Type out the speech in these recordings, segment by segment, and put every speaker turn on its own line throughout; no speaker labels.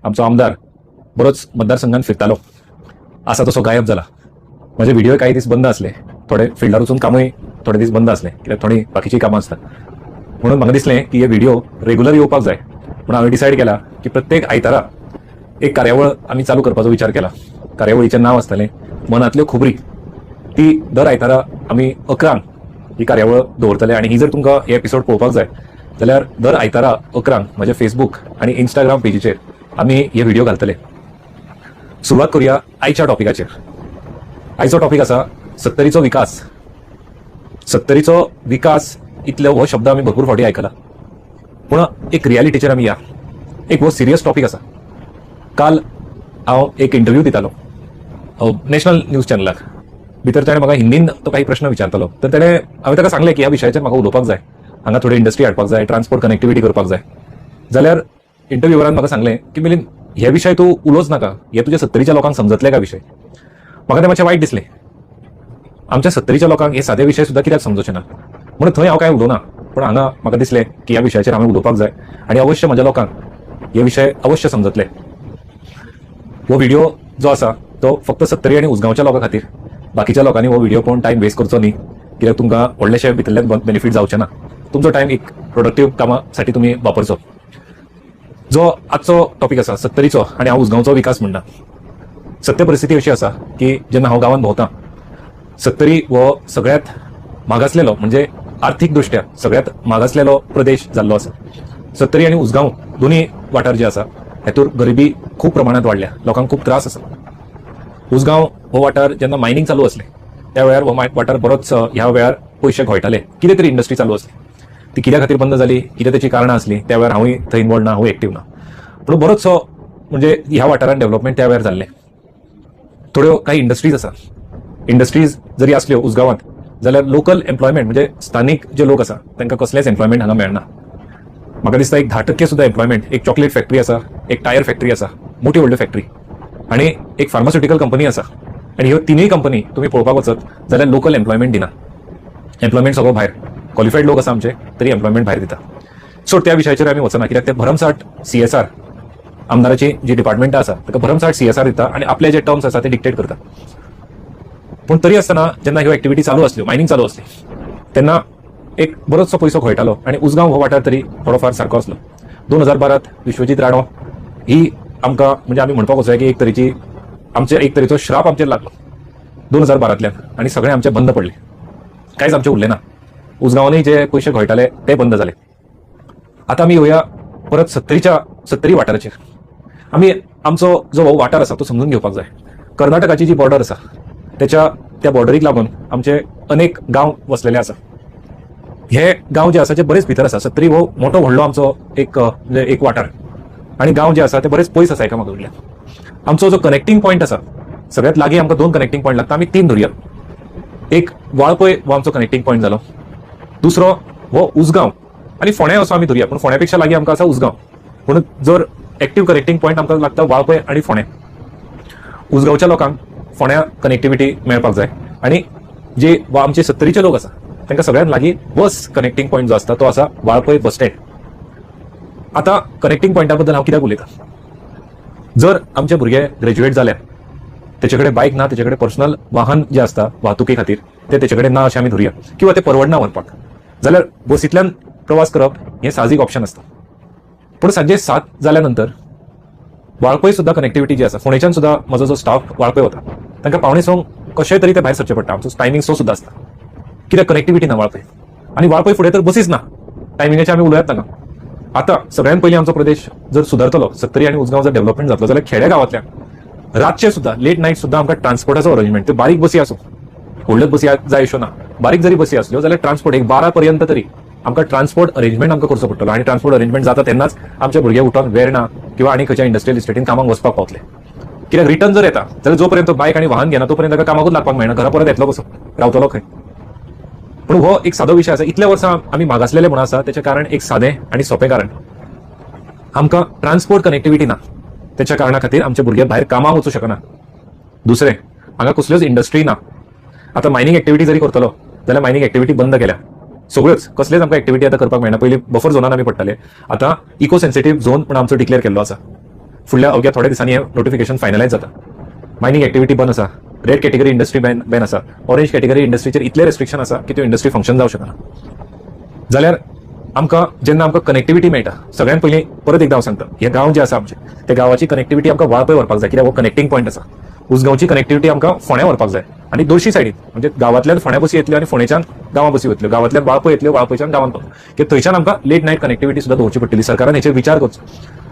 आमचो आमदार बरोच मतदारसंघात फिरतालो, असा तसो गायब झाला. माझे व्हिडिओ काही दिवस बंद असले, थोडे फिल्डार वचून कामूय थोडे दीस बंद असले, कित्याक थोडी बाकीची कामां असतात. म्हणून म्हाका दिसलें की हे व्हिडिओ रेग्युलर येवपाक जाय. पूण हांवें डिसायड केला की प्रत्येक आयतारा एक कार्यावळ आमी चालू करपाचो विचार केला. कार्यावळीचें नांव आसतलें मनांतल्यो खबरी. ती दर आयतारा आमी 11 ही कार्यावळ दवरतले. आनी ही जर तुमकां हे एपिसोड पळोवपाक जाय जाल्यार दर आयतारा 11 म्हज्या फेसबूक आनी इंस्टाग्राम पेजीचेर आमी हे व्हिडिओ घालतले. सुरवात करूया आयच्या टॉपिकाचेर. आयचो टॉपिक आसा 70रीचो विकास. 70रीचो विकास इतलो हो शब्द आमी भरपूर फावटी आयकला, पूण एक रियालिटीचेर आमी या. एक हो सिरियस टॉपिक आसा. काल हांव एक इंटरव्यू दितालो नॅशनल न्यूज चॅनलाक. भितर ताणें म्हाका हिंदीन तो काही प्रश्न विचारतालो, तर हांवें ताका सांगलें की ह्या विशयाचेर म्हाका उलोवपाक जाय. हांगा थोडी इंडस्ट्री हाडपाक जाय, ट्रान्सपोर्ट कनेक्टिविटी करपाक जाय. जाल्यार इंटरव्यूवरान म्हाका सांगलें की मिलिंद, हे विशय तूं उलोवच नाका, हे तुज्या 70च्या लोकांक समजतले का विशय. म्हाका तें मातशें वायट दिसलें. आमच्या 70च्या लोकांक हे सादे विशय सुद्दां कित्याक समजचे ना. म्हणून थंय हांव काय उलोवना, पूण हांगा म्हाका दिसलें की ह्या विशयाचेर हांवें उलोवपाक जाय आनी अवश्य म्हज्या लोकांक हे विशय अवश्य समजतले. हो व्हिडिओ जो आसा तो फक्त 70 आनी उसगांवच्या लोकां खातीर. बाकीच्या लोकांनी हो व्हिडिओ पळोवन टायम वेस्ट करचो न्ही, कित्याक तुमकां व्हडलेशे भितरल्यान बेनिफीट जावचे ना. तुमचो टायम एक प्रोडक्टीव कामासाठी तुम्ही वापरचो. जो आजचो टॉपिक आसा 70रीचो आनी हांव उसगांवचो विकास म्हणटा. सत्य परिस्थिती अशी आसा की जेन्ना हांव गांवांत भोंवतां, 70री हो सगळ्यात मागासलेलो म्हणजे आर्थीक दृश्ट्या सगळ्यात मागासलेलो प्रदेश जाल्लो आसा. 70री आनी उसगांव दोन्ही वाठार जे आसा हेतूर गरिबी खूप प्रमाणात वाडल्या, लोकांक खूप त्रास आसा. उसगांव हो वाठार जेन्ना मायनिंग चालू असले त्या वेळार हो वाठार बरोच ह्या वेळार पयशे घोयटाले. कितें तरी इंडस्ट्री चालू असली, ती कित्या खातीर बंद जाली, कितें ताची कारणां असली, त्या वेळार हांवूय थंय इन्वॉल्व ना, हांव एक्टीव ना. पूण बरोचसो म्हणजे ह्या वाठारान डेव्हलपमेंट त्या वेळार जाल्लें. थोड्यो काही इंडस्ट्रीज आसा. इंडस्ट्रीज जरी असल्यो उसगांवांत जाल्यार लोकल एम्प्लॉयमेंट म्हणजे स्थानिक जे लोक आसा तांकां कसलेंच एम्प्लॉयमेंट हांगा मेळना. म्हाका दिसता एक 10% सुद्दां एम्प्लॉयमेंट. एक चॉकलेट फॅक्टरी आसा, एक टायर फॅक्टरी आसा, मोठी व्हडली फॅक्टरी, आनी एक फार्मास्युटिकल कंपनी आसा. आनी ह्यो तिनूय कंपनी तुमी पळोवपाक वचत जाल्यार लोकल एम्प्लॉयमेंट दिना. एम्प्लॉयमेंट सगळो भायर. क्वॉलिफायड लोक आसा आमचे, तरी एम्प्लॉयमेंट भायर दिता. सो त्या विशयाचेर आमी वचना, कित्याक ते भरमसाट CSR आमदाराची जी डिपार्टमेंटां आसा ताका भरमसाट CSR दिता आनी आपले जे टर्म्स आसा ते डिक्टेट करता. पूण तरी आसतना जेन्ना ह्यो एक्टिविटी चालू असल्यो, मायनिंग चालू असली, तेन्ना एक बरोचसो पयसो खळटालो आनी उसगांव हो वाठार तरी थोडोफार सारको असलो. 2012 विश्वजीत राणो ही आमकां म्हणजे आमी म्हणपाक वचूया की एक तरेची आमचे एक तरेचो श्राप आमचेर लागलो 2012तल्यान आनी सगळें आमचें बंद पडलें. कांयच आमचें उरलें ना. उसगांवांनी जे पयशे घोयटाले ते बंद जाले. आतां आमी येवया परत 70री वाठाराचेर. आमी आमचो जो हो वाठार आसा तो समजून घेवपाक जाय. कर्नाटकाची जी बॉर्डर आसा त्या बॉर्डरीक लागून आमचे अनेक गांव वसलेले आसा. हे गांव जे आसा ते बरेच भितर आसा. 70री हो मोठो व्हडलो आमचो एक वाठार आनी गांव जे आसा ते बरेच पयस आसा एकामेका कडल्यान. आमचो जो कनेक्टिंग पॉयंट आसा सगळ्यात लागीं आमकां 2 कनेक्टिंग पॉयंट लागता. आमी 3 धरया. एक वाळपय हो आमचो कनेक्टिंग पॉयंट जालो. दुसरो हो उसगांव आनी फोंड्या असो आमी धरया, पूण फोंड्यापेक्षा लागीं आमकां आसा उसगांव. पूण जर एक्टीव कनेक्टिंग पॉयंट आमकां लागता वाळपय आनी फोंड्या. उसगांवच्या लोकांक फोंड्या कनेक्टिविटी मेळपाक जाय आनी जे आमचे 70रीचे लोक आसा तांकां सगळ्यांत लागीं बस कनेक्टिंग पॉयंट जो आसता तो आसा वाळपय बस स्टँड. आतां कनेक्टिंग पॉयंटा बद्दल हांव कित्याक उलयतां. जर आमचे भुरगे ग्रॅज्युएट जाल्यार तेचे कडेन बायक ना, तेचे कडेन पर्सनल वाहन जे आसता वाहतुके खातीर ते तेचे कडेन ना अशें आमी धरया, किंवा ते परवडना व्हरपाक, जाल्यार बसींतल्यान प्रवास करप हें साहजीक ऑप्शन आसता. पूण सांजे 7 जाल्या नंतर वाळपय सुद्दां कनेक्टिविटी जी आसा, फोंडेच्यान सुद्दां म्हजो जो स्टाफ वाळपय वता तांकां 5:45 कशेंय तरी ते भायर सरचें पडटा. आमचो टायमींग सो सुद्दां आसता, कित्याक कनेक्टिविटी ना वाळपय. आनी वाळपय फुडें तर बसीच ना. टायमिंगाचे आमी उलयात नाका. आतां सगळ्यात पयलीं आमचो प्रदेश जर सुदारतलो, 70री आनी उसगांव जर डेव्हलपमेंट जातलो जाल्यार खेड्या गांवांतल्यान रातचे सुद्दां लेट नायट सुद्दां आमकां ट्रान्सपोर्टाचो अरेंजमेंट, ते बारीक बसी आसूं, व्हडल्योच बसी जाय अश्यो ना, बारीक जरी बसी आसल्यो जाल्यार ट्रान्सपोर्ट एक 12 पर्यंत तरी आमकां ट्रान्सपोर्ट अरेंजमेंट आमकां करचो पडटलो. आनी ट्रान्सपोर्ट अरेंजमेंट जाता तेन्नाच आमचे भुरगे उठोन वेर्णा किंवा आनी खंयच्या इंडस्ट्रियल इस्टेटीन कामाक वचपाक पावतले. कित्याक रिटर्न जर येता जाल्यार जोपर्यंत बायक आनी वाहन घेना तोपर्यंत ताका कामाकूच लागपाक मेळना. घरा परत येतलो कसो, रावतलो खंय. पूण हो एक सादो विशय आसा. इतल्या वर्सां आमी मागासलेले म्हणून आसा तेचें कारण एक सादें आनी सोंपें कारण. आमकां ट्रान्सपोर्ट कनेक्टिविटी ना, तेच्या कारणा खातीर आमचे भुरगे भायर कामाक वचूं शकना. दुसरें, हांगा कसल्योच इंडस्ट्री ना. आतां मायनिंग एक्टिविटी जरी करतलो जाल्यार मायनिंग एक्टिविटी बंद केल्या. सगळ्योच कसलेच आमकां एक्टिविटी आतां करपाक मेळना. पयलीं बफर झोनान आमी पडटाले, आतां इको सेन्सिटीव झोन पूण आमचो डिक्लेअर केल्लो आसा. फुडल्या अवघ्या थोड्या दिसांनी हे नोटिफिकेशन फायनलायज जाता. मायनिंग एक्टिविटी बंद आसा, रेड कॅटेगरी इंडस्ट्री बॅन आसा, ऑरेंज कॅटेगरी इंडस्ट्रीचेर इतले रेस्ट्रिक्शन आसा की त्यो इंडस्ट्री फंक्शन जावंक शकना. जाल्यार आमकां जेन्ना आमकां कनेक्टिविटी मेळटा, सगळ्यात पयलीं परत एकदां हांव सांगता, हे गांव जे आसा आमचे, त्या गांवाची कनेक्टिविटी आमकां वाळपय व्हरपाक जाय, कित्याक हो कनेक्टिंग पॉयंट आसा. उसगांवची कनेक्टिविटी आमकां फोंड्या व्हरपाक जाय आनी दोनशी सायडीन, म्हणजे गांवांतल्यान फोंड्या बसी येतल्यो आनी फोंडेच्यान गांवां बसी वतल्यो, गांवांतल्यान वाळपय येतल्यो, वाळपयच्यान गांवांत पावतल्यो, की थंयच्यान आमकां लेट नायट कनेक्टिविटी सुद्दां दवरची पडटली. सरकारान हेचेर विचार करचो.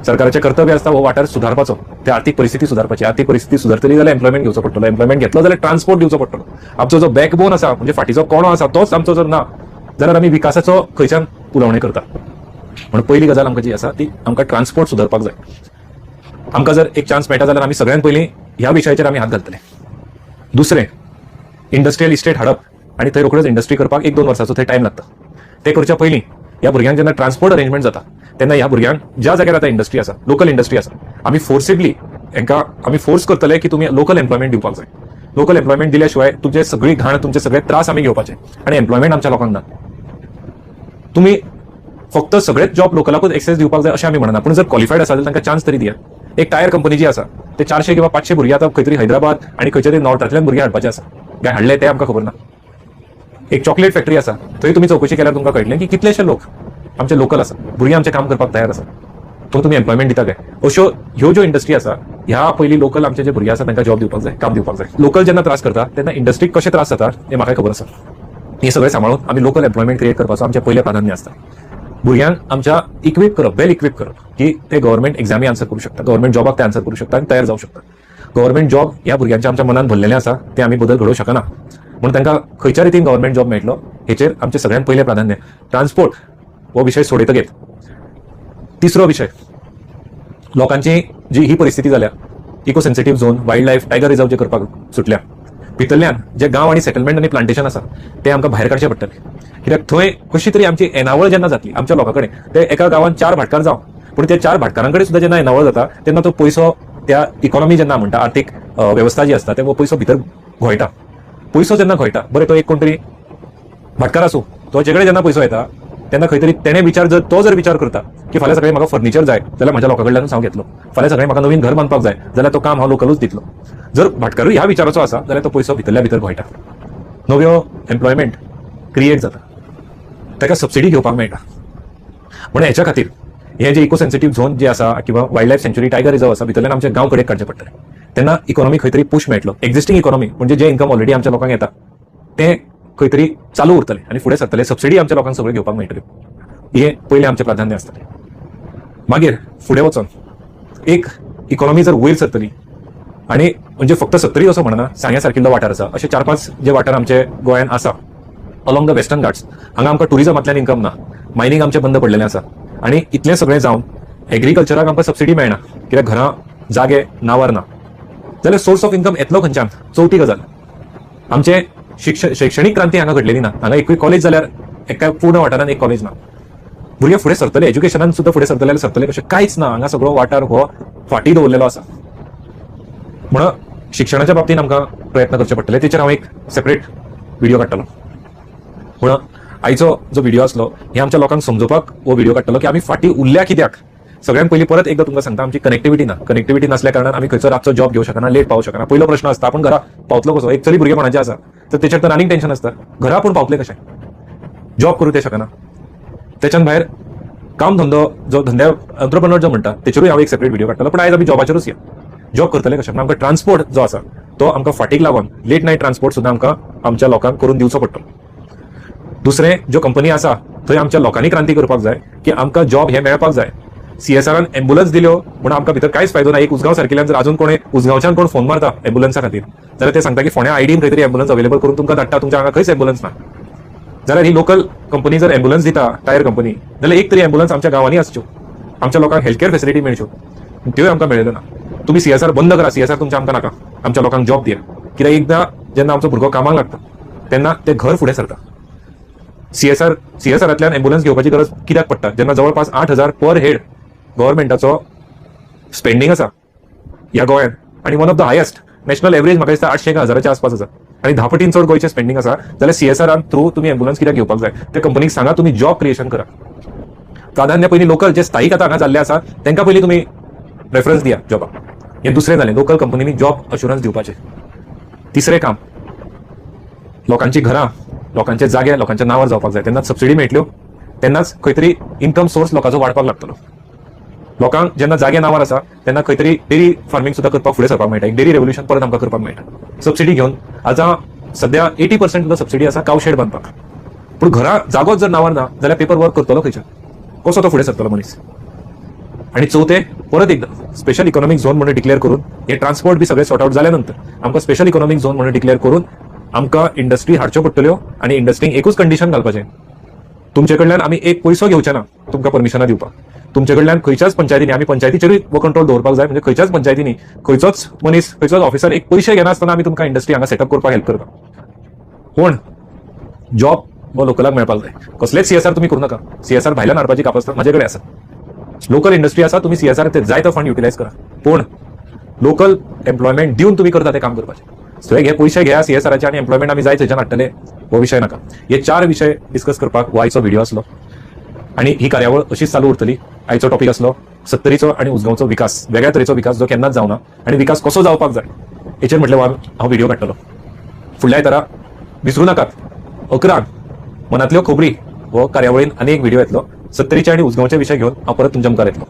सरकाराचें कर्तव्य आसता हो वाठार सुदारपाचो, ते आर्थीक परिस्थिती सुदारपाची. आर्थीक परिस्थिती सुदारतली जाल्यार एम्प्लॉयमेंट घेवचो पडटलो, एम्प्लॉयमेंट घेतलो जाल्यार ट्रान्सपोर्ट दिवचो पडटलो. आमचो जो बॅकबोन आसा, म्हणजे फाटीचो कोणो आसा, तोच आमचो जर ना जाल्यार आमी विकासाचो खंयच्यान पुरवणी करता. म्हणून पयली गजाल आमकां जी आसा ती आमकां ट्रान्सपोर्ट सुदारपाक जाय. आमकां जर एक चान्स मेळटा जाल्यार आमी सगळ्यात पयलीं ह्या विशयाचेर आमी हात घालतले. दुसरें, इंडस्ट्रियल इस्टेट हाडप आनी थंय रोखडीच इंडस्ट्री करपाक 1-2 वर्सांचो थंय टायम लागता. ते करच्या पयलीं ह्या भुरग्यांक जेन्ना ट्रान्सपोर्ट अरेंजमेंट जाता तेन्ना ह्या भुरग्यांक ज्या जाग्यार आतां इंडस्ट्री आसा, लोकल इंडस्ट्री आसा, आमी फोर्सिबली हांकां आमी फोर्स करतले की तुमी लोकल एम्प्लॉयमेंट दिवपाक जाय. लोकल एम्प्लॉयमेंट दिल्या शिवाय तुमचे सगळी घाण, तुमचे सगळे त्रास आमी घेवपाचे आनी एम्प्लॉयमेंट आमच्या लोकांक ना. तुमी फक्त सगळेच जॉब लोकलाकूच एक्सेस दिवपाक जाय अशें आमी म्हणना, पूण जर क्वॉलिफायड आसा जाल्यार तांकां चान्स तरी दिया. एक टायर कंपनी जी आसा ते 400 किंवा 500 भुरगे आतां खंय तरी हैदराबाद आनी खंयच्या तरी नॉर्थांतल्यान भुरगे हाडपाचे आसा. काय हाडले ते आमकां खबर ना. एक चॉकलेट फॅक्टरी आसा, थंय तुमी चवकशी केल्यार तुमकां कळटलें की कितलेशे लोक आमचे लोकल आसा, भुरगे आमचे काम करपाक तयार आसा. तो तुमी एम्प्लॉयमेंट दिता काय? अश्यो ह्यो ज्यो इंडस्ट्री आसा ह्या पयलीं लोकल आमचे जे भुरगे आसा तांकां जॉब दिवपाक जाय, काम दिवपाक जाय. लोकल जेन्ना त्रास करता तेन्ना इंडस्ट्रीक कशे त्रास जाता हें म्हाका खबर आसा. हे सगळें सांबाळून आमी लोकल एम्प्लॉयमेंट क्रिएट करपाचो आमचें पयलें प्राधान्य आसता. भुरग्यांक आमच्या इक्विप करप, वेल इक्विप करप, की ते गव्हर्मेंट एक्झामी आन्सर करू शकता, गव्हर्मेंट जॉबाक ते आन्सर करू शकता आनी तयार जावं शकता. गव्हर्मेंट जॉब ह्या भुरग्यांच्या आमच्या मनात भरलेलें आसा, ते आमी बदल घडोवंक शकना. म्हणून तांकां खंयच्या रितीन गव्हर्मेंट जॉब मेळटलो हेचेर आमचें सगळ्यांत पयलें प्राधान्य. ट्रान्सपोर्ट हो विशय सोडयतकीर तिसरो विशय, लोकांची जी ही परिस्थिती जाल्या, eco sensitive zone, wildlife, tiger reserve जे करपाक सुटल्या, भितरल्यान जे गांव आनी सेटलमेंट आनी प्लांटेशन आसा ते आमकां भायर काडचे पडटले. कित्याक थंय कशी तरी आमची येणावळ जेन्ना जातली आमच्या लोकां कडेन, ते एका गांवांत 4 भाटकार जावं, पूण त्या 4 भाटकारां कडेन सुद्दां जेन्ना येणावळ जाता तेन्ना तो पयसो त्या इकॉनॉमी जेन्ना म्हणटा, आर्थीक वेवस्था जी आसता ते पयसो भितर घोळटा. पयसो जेन्ना घोळटा, बरें तो एक कोण तरी भाटकार आसूं, तो जेकडे जेन्ना पयसो येता तेन्ना खंय तरी तेणे विचार करता की फाल्यां सकाळीं म्हाका फर्निचर जाय जाल्यार म्हाज्या लोकां कडल्यानूच हांव घेतलो, फाल्यां सकाळीं म्हाका नवीन घर बांदपाक जाय जाल्यार तो काम हांव लोकलूच दितलो. जर भाटकारूय ह्या विचाराचो आसा जाल्यार तो पयसो भितरल्या भितर घोळटा, नव्यो एम्प्लॉयमेंट क्रिएट जाता, ताका सबसिडी घेवपाक मेळटा. म्हणून हेच्या खातीर हे जे इको सेन्सिटिव्ह झोन जे आसा किंवा वायल्ड लायफ सँच्युरी, टायगर रिझर्व आसा, भितरल्यान आमच्या गांव कडेन काडचे पडटले. तेन्ना इकॉनॉमी खंय तरी पुश मेळटलो. एक्झिस्टिंग इकॉनॉमी म्हणजे जे इन्कम ऑलरेडी आमच्या लोकांक येता ते खंय तरी चालू उरतले आनी फुडें सरतले. सबसिडी आमच्या लोकांक सगळ्यो घेवपाक मेळटल्यो. हे पयलें आमचें प्राधान्य आसतलें. मागीर फुडें वचोन एक इकॉनॉमी जर वयर सरतली आनी म्हणजे फक्त 70 असो म्हणना, सांग्या सारकिल्लो वाठार आसा, अशे 4-5 जे वाठार आमचे गोंयांत आसा अलोंग द वेस्टर्न घाट्स, हांगा आमकां टुरिजमांतल्यान इन्कम ना, मायनिंग आमचें बंद पडलेलें आसा आनी इतलें सगळें जावन एग्रीकल्चराक आमकां सबसिडी मेळना कित्याक घरां जागे नावार ना, जाल्यार सोर्स ऑफ इन्कम येतलो खंयच्यान? चवथी गजाल, आमचे शैक्षणीक क्रांती हांगा घडलेली ना. हांगा एकूय कॉलेज जाल्यार एका पूर्ण वाठारान एक कॉलेज ना. भुरगे फुडें सरतले, एज्युकेशनान सुद्दां फुडें सरतले, सरतले कशें? कांयच ना. हांगा सगळो वाठार हो फाटी दवरलेलो आसा. म्हणून शिक्षणाच्या बाबतींत आमकां प्रयत्न करचे पडटले. तेचेर हांव एक सेपरेट व्हिडिओ काडटलो. म्हणून आयचो जो व्हिडिओ आसलो हे आमच्या लोकांक समजोवपाक हो व्हिडिओ काडटलो की आमी फाटी उरल्या कित्याक. सगळ्यात पयलीं परत एकदां तुमकां सांगता, आमची कनेक्टिविटी ना. कनेक्टिविटी नासल्या कारणान आमी खंयचो रातचो जॉब घेवंक शकना, लेट पावूंक शकना. पयलो प्रश्न आसता, आपूण घरा पावतलो कसो? एक तरी भुरगेपणाचें आसा तर तेचेर तर आनीक टेन्शन आसता, घरा पूण पावतले कशें? जॉब करूं ते शकना. त्याच्यान भायर काम धंदो जो धंद्या एंटरप्रेन्योर जो म्हणटा तेचेरूय हांव एक सेपरेट व्हिडिओ काडटलो. पण आयज आमी जॉबाचेरूच या. जॉब करतले कशें? आमकां ट्रान्सपोर्ट जो आसा तो आमकां फाटीक लागून लेट नायट ट्रान्सपोर्ट सुद्दां आमकां आमच्या लोकांक करून दिवचो पडटलो. दुसरें, ज्यो कंपनी आसा थंय आमच्या लोकांनी क्रांती करपाक जाय की आमकां जॉब हे मेळपाक जाय. CSRन एम्ब्युलन्स दिल्यो म्हणून आमकां भितर कांयच फायदो ना. एक उसगांव सारकिल्ल्यान जर अजून कोणी उसगांवच्यान कोण फोन मारता एम्ब्युलन्सा खातीर जाल्यार ते सांगता की फोंड्या आयडीन खंय तरी एम्ब्युलन्स अवेलेबल करून तुमकां धाडटा, तुमच्या हांगा खंयच एम्ब्युलन्स ना. जाल्यार ही लोकल कंपनी जर एम्ब्युलन्स दिता, टायर कंपनी, जाल्यार एक तरी एम्ब्युलन्स आमच्या गांवांनी आसच्यो, आमच्या लोकांक हेल्थ केअर फेसिलिटी मेळच्यो. त्योय आमकां मेळ्ळ्यो ना. तुम्ही CSR बंद करा, CSR तुमच्या आमकां नाका, आमच्या लोकांक जॉब दिया. कित्याक एकदां जेन्ना आमचो भुरगो कामाक लागता तेन्ना ते घर फुडें सरता. CSRंतल्यान एम्ब्युलन्स घेवपाची गरज कित्याक पडटा? जेन्ना जवळपास 8,000 पर हेड गव्हर्मेंटाचो स्पेंडिंग आसा ह्या गोंयांत आनी one of the highest national average म्हाका दिसता 800 का 1000च्या आसपास आसा आनी 10 पटीन चड गोंयचें स्पेंडिंग आसा. जाल्यार CSRन थ्रू तुमी एम्ब्युलन्स कित्याक घेवपाक जाय? त्या कंपनीक सांगा तुम्ही जॉब क्रिएशन करा. प्राधान्य पयलीं लोकल जे स्थायीक आतां हांगा जाल्ले आसा तांकां पयलीं तुमी रेफरन्स दिया जॉबाक. हे दुसरें जालें, लोकल कंपनींनी जॉब अश्युरन्स दिवपाचें. तिसरें काम, लोकांची घरां, लोकांचे जागे लोकांच्या नांवार जावपाक जाय. तेन्नाच सबसिडी मेळटल्यो, तेन्नाच खंय तरी इन्कम सोर्स लोकांचो वाडपाक लागतलो. लोकांक जेन्ना जागे नांवार आसा तेन्ना खंय तरी डेरी फार्मिंग सुद्दां करपाक फुडें सरपाक मेळटा. एक डेरी रेव्होल्युशन परत आमकां करपाक मेळटा. सबसिडी घेवन आतां सध्या 80% सुद्दां सबसिडी आसा काव शेड बांदपाक. पूण घरा जागोच जर नांवार ना जाल्यार पेपर वर्क करतलो खंयच्या, कसो तो फुडें सरतलो मनीस. आणि चौथे, परत एकदा स्पेशल इकॉनॉमिक झोन म्हणून डिक्लेअर करून हे ट्रान्सपोर्ट बी सगळे सॉर्ट आउट जाल्या नंतर आमकां स्पेशल इकॉनॉमिक झोन म्हणून डिक्लेअर करून आमकां इंडस्ट्री हाडच्यो पडटल्यो. आणि इंडस्ट्रीक एकूच कंडिशन घालपाचें, तुमचे कडल्यान आमी एक पयसो घेवचे ना तुमकां परमिशनां दिवपाक. तुमचे कडल्यान खंयच्याच पंचायतींनी, आमी पंचायतीचेरूय वो कंट्रोल दवरपाक जाय, म्हणजे खंयच्याच पंचायतींनी खंयचोच मनीस खंयचोच ऑफिसर एक पयशे घेना आसतना आमी तुमकां इंडस्ट्री हांगा सेटअप करपाक हेल्प करता. पूण जॉब वो लोकलाक मेळपाक जाय. कसलेच सीएसआर तुमी करूं नाका. सीएसआर भायल्यान हाडपाची कापासता म्हाजे कडेन आसा. लोकल इंडस्ट्री आसा, तुम्ही सीएसआर ते जाय तो फंड युटिलायज करा. पूण लोकल एम्प्लॉयमेंट दिवन तुम्ही करता ते काम करपाचें. सो हे पयशे घ्या सीएसआराचे आणि एम्प्लॉयमेंट आमी जाय थंयच्यान हाडटले, हो विशय नाका. हे 4 विशय डिस्कस करपाक हो आयचो व्हिडिओ आसलो. आणि ही कार्यावळ अशीच चालू उरतली. आयचो टॉपिक आसलो सत्तरीचो आणि उजगांवचो विकास, वेगळ्या तरेचो विकास जो केन्नाच जावना आणि विकास कसो जावपाक जाय हेचेर म्हटलें हांव व्हिडिओ काडटलो. फुडल्या आयतारा विसरूं नाकात 11 मनांतल्यो खबरी हो कार्यावळीन आनी एक व्हिडिओ येतलो. सत्तरीचे आणि उजगांवचे विशय घेवन हांव परत तुमच्या मुखार येतलो.